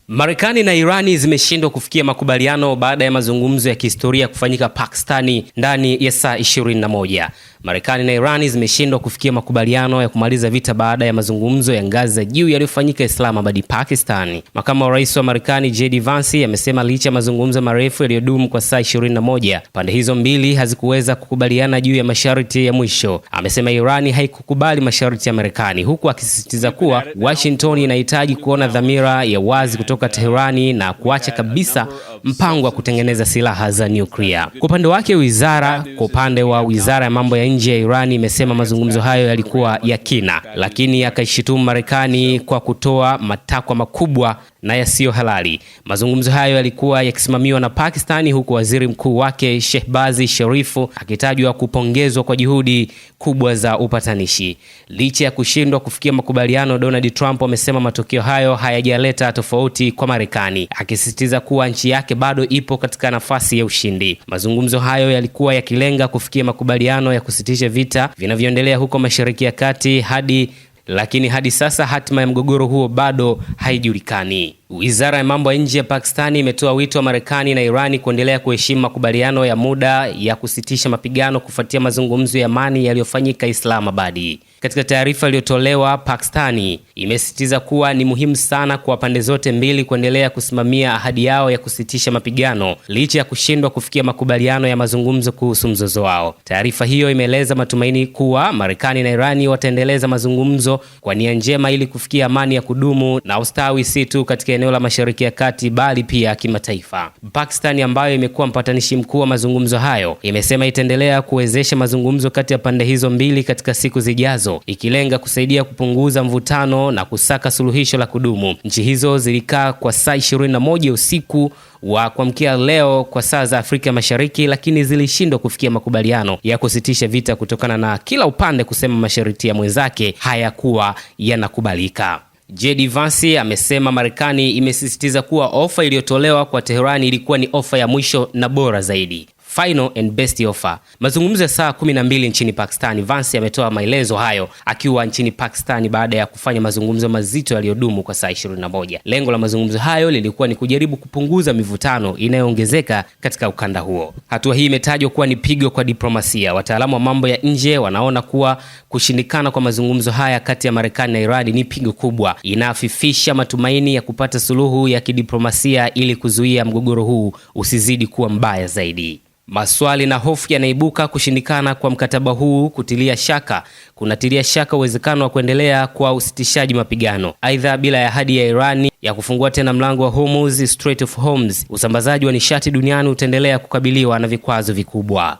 Marekani na Irani zimeshindwa kufikia makubaliano baada ya mazungumzo ya kihistoria kufanyika Pakistani ndani ya saa 21. Marekani na Irani zimeshindwa kufikia makubaliano ya kumaliza vita baada ya mazungumzo ya ngazi za juu yaliyofanyika Islamabad, Pakistan. Makamu wa Rais wa Marekani JD Vance amesema licha ya mazungumzo marefu yaliyodumu kwa saa 21, pande hizo mbili hazikuweza kukubaliana juu ya masharti ya mwisho. Amesema Irani haikukubali masharti ya Marekani, huku akisisitiza kuwa Washington inahitaji kuona dhamira ya wazi kutoka Teherani na kuacha kabisa mpango wa kutengeneza silaha za nyuklia. Kwa upande wa Wizara ya Mambo ya Nje ya Irani imesema mazungumzo hayo yalikuwa ya kina, lakini akaishitumu Marekani kwa kutoa matakwa makubwa na yasiyo halali. Mazungumzo hayo yalikuwa yakisimamiwa na Pakistani, huku waziri mkuu wake Shehbaz Sharif akitajwa kupongezwa kwa juhudi kubwa za upatanishi. Licha ya kushindwa kufikia makubaliano, Donald Trump amesema matokeo hayo hayajaleta tofauti kwa Marekani, akisisitiza kuwa nchi yake bado ipo katika nafasi ya ushindi. Mazungumzo hayo yalikuwa yakilenga kufikia makubaliano ya kusitisha vita vinavyoendelea huko Mashariki ya Kati lakini hadi sasa hatima ya mgogoro huo bado haijulikani. Wizara ya Mambo ya Nje ya Pakistani imetoa wito wa Marekani na Irani kuendelea kuheshimu makubaliano ya muda ya kusitisha mapigano kufuatia mazungumzo ya amani yaliyofanyika Islamabad. Katika taarifa iliyotolewa, Pakistani imesisitiza kuwa ni muhimu sana kwa pande zote mbili kuendelea kusimamia ahadi yao ya kusitisha mapigano licha ya kushindwa kufikia makubaliano ya mazungumzo kuhusu mzozo wao. Taarifa hiyo imeeleza matumaini kuwa Marekani na Irani wataendeleza mazungumzo kwa nia njema ili kufikia amani ya kudumu na ustawi si tu katika eneo la Mashariki ya Kati bali pia kimataifa. Pakistan, ambayo imekuwa mpatanishi mkuu wa mazungumzo hayo, imesema itaendelea kuwezesha mazungumzo kati ya pande hizo mbili katika siku zijazo, ikilenga kusaidia kupunguza mvutano na kusaka suluhisho la kudumu. Nchi hizo zilikaa kwa saa 21 usiku wa kuamkia leo kwa saa za Afrika Mashariki, lakini zilishindwa kufikia makubaliano ya kusitisha vita kutokana na kila upande kusema masharti ya mwenzake hayakuwa yanakubalika. JD Vance amesema Marekani imesisitiza kuwa ofa iliyotolewa kwa Teherani ilikuwa ni ofa ya mwisho na bora zaidi, final and best offer. Mazungumzo ya saa 12 nchini Pakistan. Vance ametoa maelezo hayo akiwa nchini Pakistan baada ya kufanya mazungumzo mazito yaliyodumu kwa saa 21. Lengo la mazungumzo hayo lilikuwa ni kujaribu kupunguza mivutano inayoongezeka katika ukanda huo. Hatua hii imetajwa kuwa ni pigo kwa diplomasia. Wataalamu wa mambo ya nje wanaona kuwa kushindikana kwa mazungumzo haya kati ya Marekani na Irani ni pigo kubwa, inafifisha matumaini ya kupata suluhu ya kidiplomasia ili kuzuia mgogoro huu usizidi kuwa mbaya zaidi. Maswali na hofu yanaibuka kushindikana kwa mkataba huu kunatilia shaka uwezekano wa kuendelea kwa usitishaji mapigano. Aidha, bila ya ahadi ya Irani ya kufungua tena mlango wa Hormuz, Strait of Hormuz, usambazaji wa nishati duniani utaendelea kukabiliwa na vikwazo vikubwa.